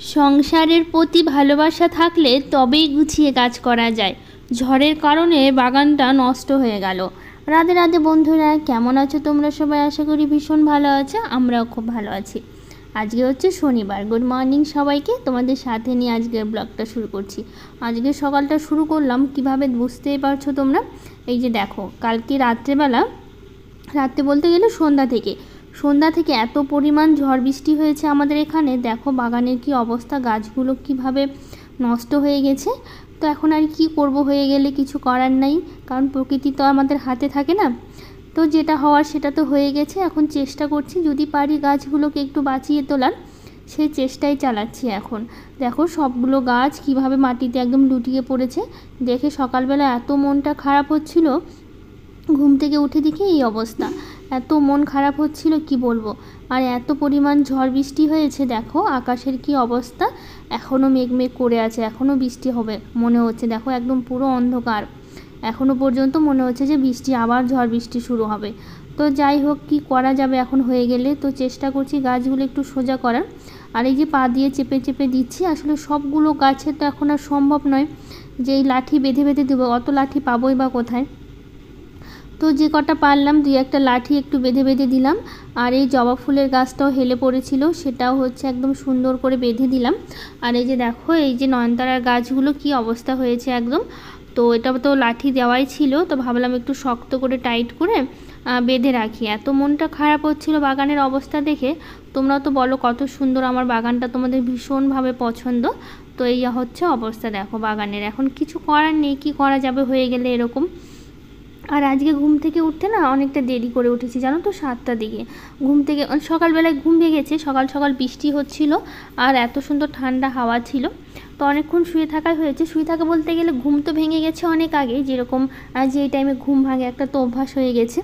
সংসারের প্রতি ভালোবাসা থাকলে তবেই গুছিয়ে কাজ করা যায়। ঝড়ের কারণে বাগানটা নষ্ট হয়ে গেল। রাধে রাধে বন্ধুরা, কেমন আছো তোমরা সবাই? আশা করি ভীষণ ভালো আছো, আমরাও খুব ভালো আছি। আজকে হচ্ছে শনিবার। গুড মর্নিং সবাইকে, তোমাদের সাথে নিয়ে আজকের ব্লগটা শুরু করছি। আজকে সকালটা শুরু করলাম কিভাবে বুঝতেই পারছো তোমরা। এই যে দেখো, কালকে রাত্রেবেলা, রাত্রে বলতে গেলে সন্ধ্যা থেকে এত পরিমাণ ঝড় বৃষ্টি হয়েছে আমাদের এখানে। দেখো বাগানের কি অবস্থা, গাছগুলো কিভাবে নষ্ট হয়ে গেছে। তো এখন আর কি করব, হয়ে গেলে কিছু করার নাই, কারণ প্রকৃতি তো আমাদের হাতে থাকে না। তো যেটা হওয়ার সেটা তো হয়ে গেছে। এখন চেষ্টা করছি যদি পারি গাছগুলোকে একটু বাঁচিয়ে তোলার, সেই চেষ্টাই চালাচ্ছি এখন। দেখো সবগুলো গাছ কিভাবে মাটিতে একদম লুটিয়ে পড়েছে। দেখে সকালবেলা এত মনটা খারাপ হচ্ছিল, ঘুম থেকে উঠে দেখি এই অবস্থা। এত মন খারাপ হচ্ছিল কি বলবো। আর এত পরিমাণ ঝড় বৃষ্টি হয়েছে, দেখো আকাশের কি অবস্থা। এখনও মেঘ করে আছে, এখনও বৃষ্টি হবে মনে হচ্ছে। দেখো একদম পুরো অন্ধকার, এখনও পর্যন্ত মনে হচ্ছে যে বৃষ্টি, আবার ঝড় বৃষ্টি শুরু হবে। তো যাই হোক, কি করা যাবে এখন হয়ে গেলে। তো চেষ্টা করছি গাছগুলো একটু সোজা করার। আর এই যে পা দিয়ে চেপে চেপে দিচ্ছি। আসলে সবগুলো গাছে তো এখন আর সম্ভব নয় যে এই লাঠি বেঁধে বেঁধে দেবো, অত লাঠি পাবোই বা কোথায়। তো যে কটা পারলাম দুই একটা লাঠি একটু বেঁধে বেঁধে দিলাম। আর এই জবা ফুলের গাছটাও হেলে পড়েছিল, সেটাও হচ্ছে একদম সুন্দর করে বেঁধে দিলাম। আর এই যে দেখো, এই যে নয়নতারার গাছগুলো কি অবস্থা হয়েছে একদম। তো এটা তো লাঠি দেওয়াই ছিল, তো ভাবলাম একটু শক্ত করে টাইট করে বেঁধে রাখি। এত মনটা খারাপ হচ্ছিল বাগানের অবস্থা দেখে। তোমরাও তো বলো কত সুন্দর আমার বাগানটা, তোমাদের ভীষণভাবে পছন্দ। তো এই হচ্ছে অবস্থা দেখো বাগানের। এখন কিছু করার নেই, কি করা যাবে হয়ে গেলে এরকম। আর আজকে ঘুম থেকে উঠতে না অনেকটা দেরি করে উঠেছি জানো তো, 7টার দিকে ঘুম থেকে। সকালবেলায় ঘুম ভেঙেছে, সকাল সকাল বৃষ্টি হচ্ছিল আর এত সুন্দর ঠান্ডা হাওয়া ছিল। তো অনেকক্ষণ শুয়ে থাকাই হয়েছে। শুয়ে থাকা বলতে গেলে ঘুম তো ভেঙে গেছে অনেক আগে, যেরকম যে টাইমে ঘুম ভাঙে একটা তো অভ্যাস হয়ে গেছে।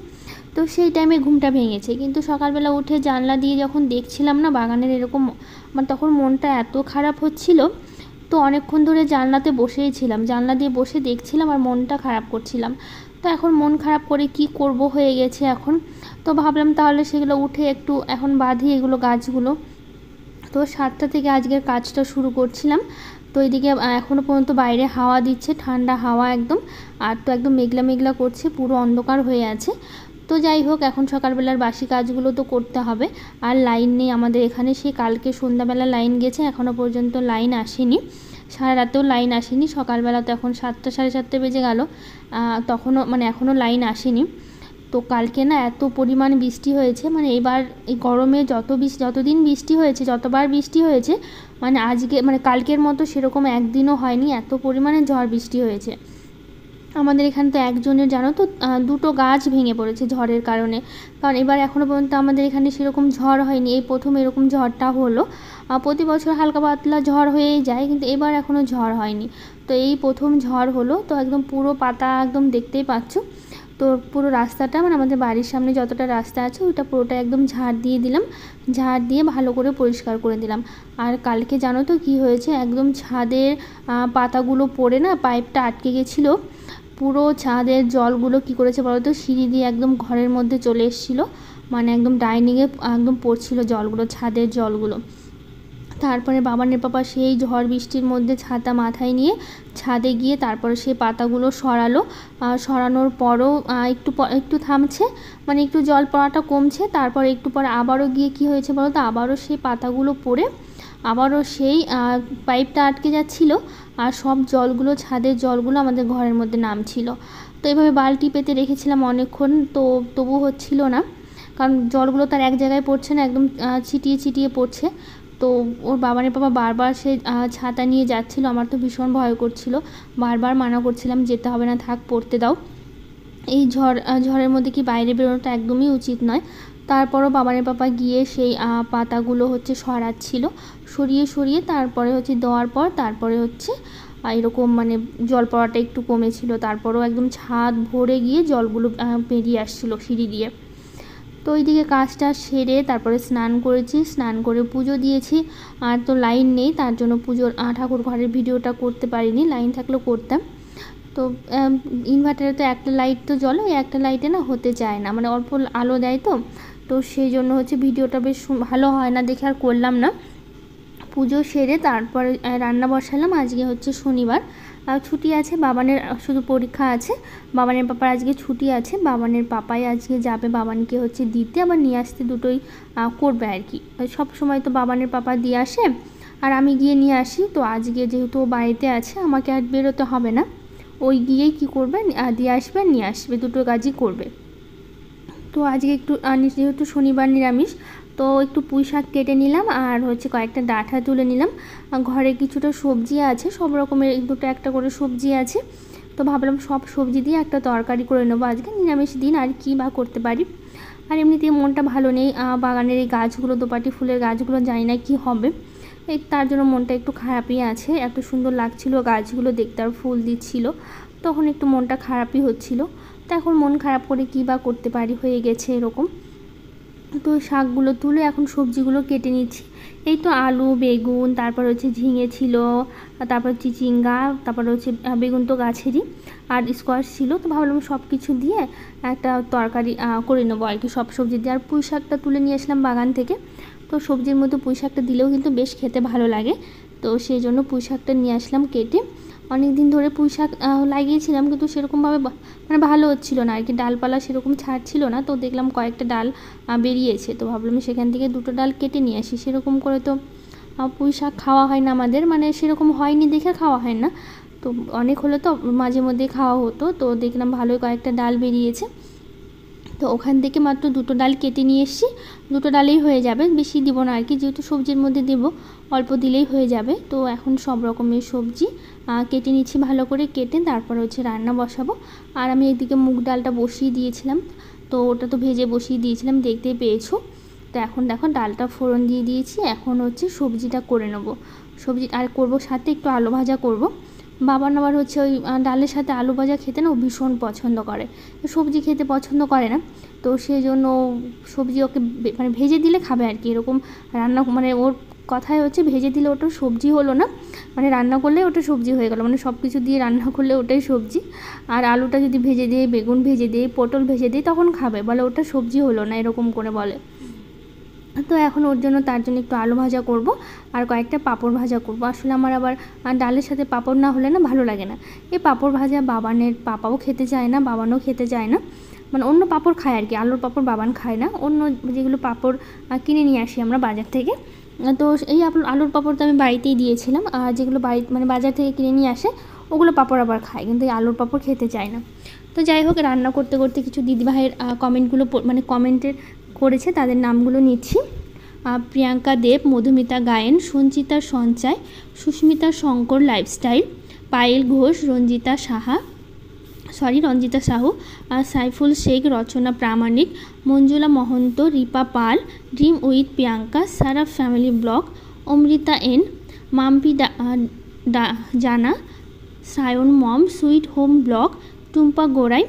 তো সেই টাইমে ঘুমটা ভেঙেছে, কিন্তু সকালবেলা উঠে জানলা দিয়ে যখন দেখছিলাম না বাগানের এরকম, মানে তখন মনটা এত খারাপ হচ্ছিল। তো অনেকক্ষণ ধরে জানলাতে বসেই ছিলাম, জানলা দিয়ে বসে দেখছিলাম আর মনটা খারাপ করছিলাম। তো এখন মন খারাপ করে কি করব হয়ে গেছে এখন। তো ভাবলাম তাহলে সেগুলো উঠে একটু এখন বাঁধি এগুলো গাছগুলো। তো 7টা থেকে আজকের কাজটা শুরু করছিলাম। তো এদিকে এখনও পর্যন্ত বাইরে হাওয়া দিচ্ছে, ঠান্ডা হাওয়া একদম। আর তো একদম মেঘলা মেঘলা করছে, পুরো অন্ধকার হয়ে আছে। তো যাই হোক, এখন সকালবেলার বাসি কাজগুলো তো করতে হবে। আর লাইন নেই আমাদের এখানে, সেই কালকে সন্ধ্যাবেলা লাইন গেছে, এখনও পর্যন্ত লাইন আসেনি। সারা রাতেও লাইন আসেনি, সকালবেলা তো এখন 7টা সাড়ে 7টে বেজে গেল, তখনও মানে এখনও লাইন আসেনি। তো কালকে না এত পরিমাণ বৃষ্টি হয়েছে, মানে এবার এই গরমে যতদিন বৃষ্টি হয়েছে, যতবার বৃষ্টি হয়েছে, মানে আজকে মানে কালকের মতো সেরকম একদিনও হয়নি, এত পরিমাণে ঝড় বৃষ্টি হয়েছে। আমাদের এখানে তো একজনের জানো তো 2টো গাছ ভেঙে পড়েছে ঝড়ের কারণে। কারণ এবার এখনও পর্যন্ত আমাদের এখানে সেরকম ঝড় হয়নি, এই প্রথম এরকম ঝড়টা হলো। প্রতি বছর হালকা পাতলা ঝড় হয়েই যায়, কিন্তু এবার এখনও ঝড় হয়নি। তো এই প্রথম ঝড় হলো, তো একদম পুরো পাতা একদম দেখতেই পাচ্ছ। তো পুরো রাস্তাটা, মানে আমাদের বাড়ির সামনে যতটা রাস্তা আছে ওইটা পুরোটা একদম ঝাড় দিয়ে দিলাম, ঝাড় দিয়ে ভালো করে পরিষ্কার করে দিলাম। আর কালকে জানো তো কী হয়েছে, একদম ছাদের পাতাগুলো পড়ে না পাইপটা আটকে গেছিলো। পুরো ছাদের জলগুলো কি করেছে বলো তো, সিঁড়ি দিয়ে একদম ঘরের মধ্যে চলে এসেছিলো, মানে একদম ডাইনিংয়ে একদম পড়ছিল জলগুলো, ছাদের জলগুলো। তারপরে বাবানের পাপা সেই ঝড় বৃষ্টির মধ্যে ছাতা মাথায় নিয়ে ছাদে গিয়ে তারপরে সেই পাতাগুলো সরালো। সরানোর পরও একটু থামছে, মানে একটু জল পড়াটা কমছে। তারপর একটু পরে আবারও গিয়ে কি হয়েছে বলো তো, আবারও সেই পাতাগুলো পড়ে আবারও সেই পাইপটা আটকে যাচ্ছিল। আর সব জলগুলো, ছাদের জলগুলো আমাদের ঘরের মধ্যে নামছিল। তো এইভাবে বালতি পেতে রেখেছিলাম অনেকক্ষণ, তো তবু হচ্ছিল না, কারণ জলগুলো তার এক জায়গায় পড়ছে না, একদম ছিটিয়ে ছিটিয়ে পড়ছে। তো ওর বাবানের বাবা বারবার সে ছাতা নিয়ে যাচ্ছিল, আমার তো ভীষণ ভয় করছিল, বারবার মানা করছিলাম যেতে হবে না, থাক পড়তে দাও। এই ঝড়ের মধ্যে কি বাইরে বেরোনোটা একদমই উচিত নয়। তারপরও বাবানের পাপা গিয়ে সেই পাতাগুলো হচ্ছে সরাচ্ছিল, সরিয়ে তারপরে হচ্ছে দেওয়ার পর তারপরে হচ্ছে এরকম মানে জল পড়াটা একটু কমেছিল। তারপরেও একদম ছাদ ভরে গিয়ে জলগুলো বেরিয়ে আসছিলো সিঁড়ি দিয়ে। তো ওইদিকে কাজটা সেরে তারপরে স্নান করেছি, স্নান করে পুজো দিয়েছি। আর তো লাইন নেই, তার জন্য পুজোর ঠাকুর ঘরের ভিডিওটা করতে পারিনি, লাইন থাকলেও করতাম। তো ইনভার্টারে তো একটা লাইট তো জ্বলে, ওই একটা লাইটে না হতে চায় না, মানে অল্প আলো দেয় তো। তো সেই জন্য হচ্ছে ভিডিওটা বেশ ভালো হয় না দেখে আর করলাম না। পুজো সেরে তারপরে রান্না বসালাম। আজকে হচ্ছে শনিবার, ছুটি আছে, বাবানের শুধু পরীক্ষা আছে। বাবানের পাপার আজকে ছুটি আছে, বাবানের পাপাই আজকে যাবে বাবানকে হচ্ছে দিতে আবার নিয়ে আসতে, দুটোই করবে আর কি। সব সময় তো বাবানের পাপা দিয়ে আসে আর আমি গিয়ে নিয়ে আসি। তো আজকে যেহেতু বাড়িতে আছে আমাকে আর বেরোতে হবে না, ওই গিয়েই কী করবে, দিয়ে আসবে নিয়ে আসবে, দুটো কাজই করবে। তো আজকে একটু যেহেতু শনিবার নিরামিষ, তো একটু পুঁই শাক কেটে নিলাম আর হচ্ছে কয়েকটা ডাঁটা তুলে নিলাম। ঘরে কিছুটা সবজি আছে, সব রকমের দুটো একটা করে সবজি আছে, তো ভাবলাম সব সবজি দিয়ে একটা তরকারি করে নেবো। আজকে নিরামিষ দিন, আর কি বা করতে পারি। আর এমনিতেই মনটা ভালো নেই, বাগানের এই গাছগুলো, দোপাটি ফুলের গাছগুলো জানি না কী হবে, এই তার জন্য মনটা একটু খারাপই আছে। এত সুন্দর লাগছিল গাছগুলো দেখতে আর ফুল দিচ্ছিল, তখন একটু মনটা খারাপই হচ্ছিল। তো এখন মন খারাপ করে কী বা করতে পারি, হয়ে গেছে এরকম। তো শাকগুলো তুলে এখন সবজিগুলো কেটে নিচ্ছি। এই তো আলু, বেগুন, তারপর হচ্ছে ঝিঙে ছিল, তারপর চিচিঙ্গা, তারপর হচ্ছে বেগুন তো গাছেরই, আর স্কোয়াশ ছিল। তো ভাবলাম সব কিছু দিয়ে একটা তরকারি করে নেবো আর কি, সব সবজি দিয়ে। আর পুঁই শাকটা তুলে নিয়ে আসলাম বাগান থেকে, তো সবজির মধ্যে পুঁই শাকটা দিলেও কিন্তু বেশ খেতে ভালো লাগে। তো সেই জন্য পুঁই শাকটা নিয়ে আসলাম কেটে। অনেক দিন ধরে পুঁই শাক লাগিয়েছিলাম, কিন্তু সেরকমভাবে মানে ভালো হচ্ছিলো না আর কি, ডালপালা সেরকম ছাড়ছিল না। তো দেখলাম কয়েকটা ডাল বেরিয়েছে, তো ভাবলাম সেখান থেকে দুটো ডাল কেটে নিয়ে আসি। সেরকম করে তো পুঁই শাক খাওয়া হয় না আমাদের, মানে সেরকম হয়নি দেখে খাওয়া হয় না। তো অনেক হলে তো মাঝে মধ্যে খাওয়া হতো, তো দেখলাম ভালোই কয়েকটা ডাল বেরিয়েছে। তো ওখান থেকে মাত্র দুটো ডাল কেটে নিয়ে এসেছি, দুটো ডালেই হয়ে যাবে, বেশি দিব না আর কি, যেহেতু সবজির মধ্যে দেব অল্প দিলেই হয়ে যাবে। তো এখন সব রকমের সবজি কেটে নিচ্ছি ভালো করে, কেটে তারপর হচ্ছে রান্না বসাবো। আর আমি এদিকে মুগ ডালটা বসিয়ে দিয়েছিলাম, তো ওটা তো ভেজে বসিয়ে দিয়েছিলাম, দেখতেই পেয়েছো। তো এখন দেখো ডালটা ফোড়ন দিয়ে দিয়েছি, এখন হচ্ছে সবজিটা করে নেবো। সবজি আর করব সাথে একটু আলু ভাজা করব। বাবা আবার হচ্ছে ওই ডালের সাথে আলু ভাজা খেতে না ও ভীষণ পছন্দ করে, সবজি খেতে পছন্দ করে না। তো সেই জন্য সবজি ওকে মানে ভেজে দিলে খাবে আর কি, এরকম রান্না মানে ওর কথাই হচ্ছে ভেজে দিলে ওটা সবজি হলো না, মানে রান্না করলে ওটা সবজি হয়ে গেল, মানে সব কিছু দিয়ে রান্না করলে ওটাই সবজি। আর আলুটা যদি ভেজে দিয়ে, বেগুন ভেজে দিয়ে, পটল ভেজে দিই তখন খাবে, বলে ওটা সবজি হলো না, এরকম করে বলে। তো এখন ওর জন্য তার জন্য একটু আলু ভাজা করব আর কয়েকটা পাঁপড় ভাজা করব। আসলে আমার আবার ডালের সাথে পাঁপড় না হলে না ভালো লাগে না। এই পাঁপড় ভাজা বাবানের পাপাও খেতে চায় না, বাবানও খেতে চায় না, মানে অন্য পাঁপড় খায় আর কি, আলুর পাঁপড় বাবান খায় না, অন্য যেগুলো পাঁপড় কিনে নিয়ে আসি আমরা বাজার থেকে। তো এই আলুর পাঁপড় তো আমি বাড়িতেই দিয়েছিলাম, আর যেগুলো বাড়ি মানে বাজার থেকে কিনে নিয়ে আসে ওগুলো পাঁপড় আবার খায়, কিন্তু এই আলুর পাঁপড় খেতে চায় না। তো যাই হোক, রান্না করতে করতে কিছু দিদিভাইয়ের কমেন্টগুলো মানে কমেন্টের করেছে, তাদের নামগুলো নিচ্ছি। প্রিয়াঙ্কা দেব, Madhumita Gayen, Sanchita Sanchay, Susmita Shankar lifestyle, Payel Ghosh, Ranjita Sahu, Saiful Sheikh, Rachana Pramanik, Manjula Mahanta, Ripa Pal, dream with Priyanka, Sara family blog, Amrita N, Mampi Jana, Sayan mom, sweet home blog, Tumpa Gorai,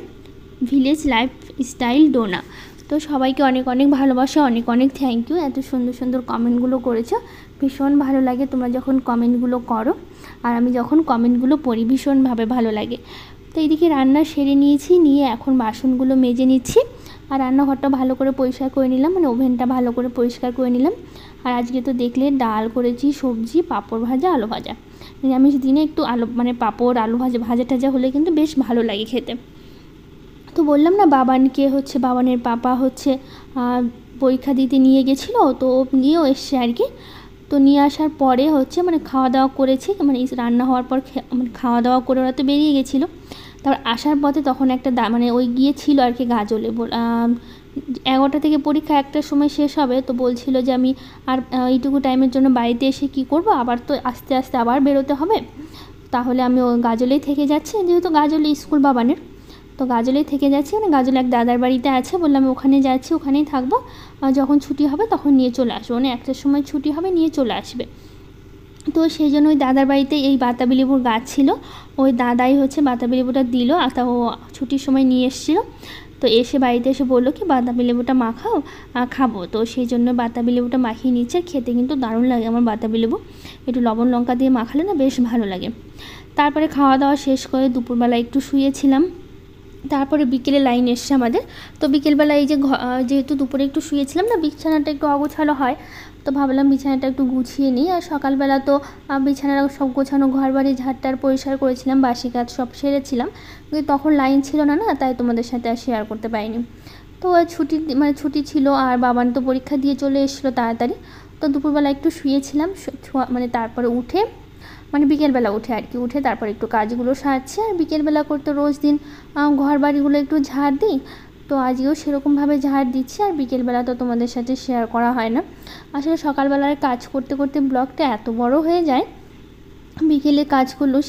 village life style, Dona. তো সবাইকে অনেক অনেক ভালোবাসা, অনেক অনেক থ্যাংক ইউ, এত সুন্দর সুন্দর কমেন্টগুলো করেছো, ভীষণ ভালো লাগে তোমরা যখন কমেন্টগুলো করো, আর আমি যখন কমেন্টগুলো পড়ি ভীষণভাবে ভালো লাগে। তো এইদিকে রান্না সেরে নিয়েছি, নিয়ে এখন বাসনগুলো মেজে নিচ্ছি, আর রান্নাঘরটা ভালো করে পরিষ্কার করে নিলাম, মানে ওভেনটা ভালো করে পরিষ্কার করে নিলাম। আর আজকে তো দেখলে ডাল করেছি, সবজি, পাঁপড় ভাজা, আলু ভাজা। নিরামিষ দিনে একটু আলু মানে পাঁপড় আলু ভাজা টাজা হলে কিন্তু বেশ ভালো লাগে খেতে। তো বললাম না বাবানকে হচ্ছে, বাবানের পাপা হচ্ছে পরীক্ষা দিতে নিয়ে গেছিলো, তো নিয়েও এসছে আর কি। তো নিয়ে আসার পরে হচ্ছে মানে খাওয়া দাওয়া করেছি, মানে রান্না হওয়ার পর মানে খাওয়া দাওয়া করে ওরা তো বেরিয়ে গেছিলো। তারপর আসার পথে তখন একটা মানে ওই গিয়েছিলো আর কি গাজলে, 11টা থেকে পরীক্ষা, 1টার সময় শেষ হবে। তো বলছিল যে আমি আর এইটুকু টাইমের জন্য বাড়িতে এসে কি করব, আবার তো আস্তে আস্তে আবার বেরোতে হবে, তাহলে আমি ও গাজলেই থেকে যাচ্ছি, যেহেতু গাজলে স্কুল বাবানের, তো গাজলেই থেকে যাচ্ছি, মানে গাজলে এক দাদার বাড়িতে আছে, বললাম ওখানে যাচ্ছি, ওখানেই থাকবো, যখন ছুটি হবে তখন নিয়ে চলে আসবো, মানে 1টার সময় ছুটি হবে, নিয়ে চলে আসবে। তো সেই জন্য ওই দাদার বাড়িতে এই বাতাবি লেবুর গাছ ছিল, ওই দাদাই হচ্ছে বাতাবি লেবুটা দিল, আর তা ও ছুটির সময় নিয়ে এসেছিলো। তো এসে বাড়িতে এসে বললো কি বাতাবি লেবুটা মাখাও, খাবো। তো সেই জন্য বাতাবি লেবুটা মাখিয়ে নিচ্ছে, খেতে কিন্তু দারুণ লাগে আমার বাতাবি লেবু, একটু লবণ লঙ্কা দিয়ে মাখালে না বেশ ভালো লাগে। তারপরে খাওয়া দাওয়া শেষ করে দুপুরবেলা একটু শুয়েছিলাম, তারপরে বিকেলে লাইন এসছে আমাদের। তো বিকেলবেলা এই যে যেহেতু দুপুরে একটু শুয়েছিলাম না, বিছানাটা একটু অগোছালো হয়, তো ভাবলাম বিছানাটা একটু গুছিয়ে নিই। আর সকালবেলা তো বিছানাটা সব গোছানো, ঘর বাড়ি ঝাড়টার পরিষ্কার করেছিলাম, বাসি কাজ সব সেরেছিলাম, কিন্তু তখন লাইন ছিল না, তাই তোমাদের সাথে আর শেয়ার করতে পারিনি। তো ছুটি ছিল, আর বাবান তো পরীক্ষা দিয়ে চলে এসেছিলো তাড়াতাড়ি। তো দুপুরবেলা একটু শুয়েছিলাম, তারপরে উঠে বিকেলবেলা উঠে আর কি, উঠে তারপর একটু কাজগুলো সারছি। আর বিকেলবেলা করতে রোজ দিন ঘর বাড়িগুলো একটু ঝাড় দিই, তো আজকেও সেরকমভাবে ঝাড় দিচ্ছি। আর বিকেলবেলা তো তোমাদের সাথে শেয়ার করা হয় না, আসলে সকালবেলার কাজ করতে করতে ব্লগটা এত বড় হয়ে যায়, বিকেলে কাজ করলেও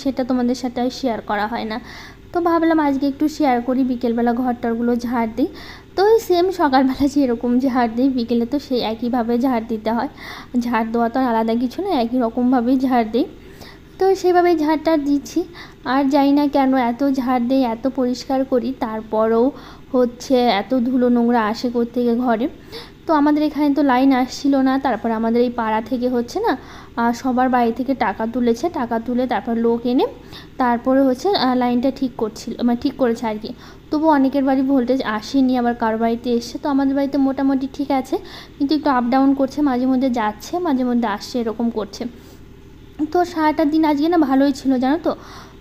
সেটা তোমাদের সাথে আর শেয়ার করা হয় না। তো ভাবলাম আজকে একটু শেয়ার করি, বিকেলবেলা ঘরটারগুলো ঝাড় দিই। তো ওই সেম সকালবেলা যেরকম ঝাড় দিই, বিকেলে তো সেই একইভাবে ঝাড় দিতে হয়, ঝাড় দেওয়া তো আলাদা কিছু না, একই রকমভাবেই ঝাড় দিই। তো সেভাবেই ঝাড়টা দিচ্ছি। আর জানি না কেন এত ঝাড় দিই, এত পরিষ্কার করি, তারপরেও এত ধুলো নোংরা আসে কোত্থেকে ঘরে। তো আমাদের এখানে তো লাইন আসছিল না, তারপর আমাদের এই পাড়া থেকে না সবার বাড়ি থেকে টাকা তুলেছে, টাকা তুলে তারপর লোক এনে তারপরে লাইনটা ঠিক করেছে আর কি। তবু অনেকের বাড়ি ভোল্টেজ আসেনি, আবার কারো বাড়িতে এসছে। তো আমাদের বাড়িতে মোটামুটি ঠিক আছে, কিন্তু একটু আপ ডাউন করছে, মাঝে মধ্যে যাচ্ছে, মাঝে মধ্যে আসছে, এরকম করছে। তো সারাটা দিন আজকে না ভালোই ছিল, জানো তো।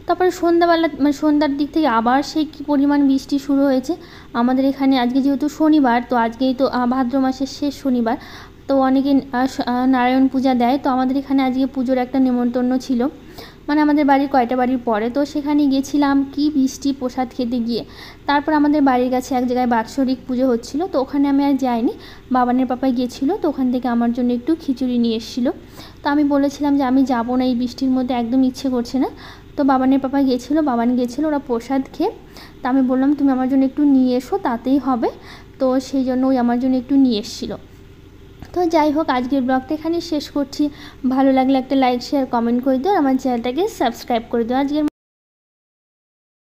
তারপরে সন্ধ্যাবেলা সন্ধ্যার দিক থেকে আবার সেই কী পরিমাণ বৃষ্টি শুরু হয়েছে আমাদের এখানে। আজকে যেহেতু শনিবার, তো আজকেই তো ভাদ্র মাসের শেষ শনিবার, তো অনেকে নারায়ণ পূজা দেয়। তো আমাদের এখানে আজকে পুজোর একটা নেমন্তন্ন ছিল, আমাদের বাড়ির কয়টা বাড়ির পরে, তো সেখানে গেছিলাম। কি বৃষ্টি, প্রসাদ খেতে গিয়ে। তারপর আমাদের বাড়ির কাছে এক জায়গায় বাৎসরিক পুজো হচ্ছিলো, তো ওখানে আমি আর যাইনি, বাবানের পাপাই গেছিলো। তো ওখান থেকে আমার জন্য একটু খিচুড়ি নিয়ে এসেছিলো। তো আমি বলেছিলাম যে আমি যাবো না, এই বৃষ্টির মধ্যে একদম ইচ্ছে করছে না। তো বাবানের পাপা গেছিলো, বাবান গেছিলো, ওরা প্রসাদ খেয়ে। তো আমি বললাম তুমি আমার জন্য একটু নিয়ে এসো, তাতেই হবে। তো সেই জন্য ওই আমার জন্য একটু নিয়ে এসেছিলো। তো যাই হোক, আজকের ব্লগটা এখানেই শেষ করছি। ভালো লাগলে একটা লাইক, শেয়ার, কমেন্ট করে দিও, আমার চ্যানেলটাকে সাবস্ক্রাইব করে দিও। আজকের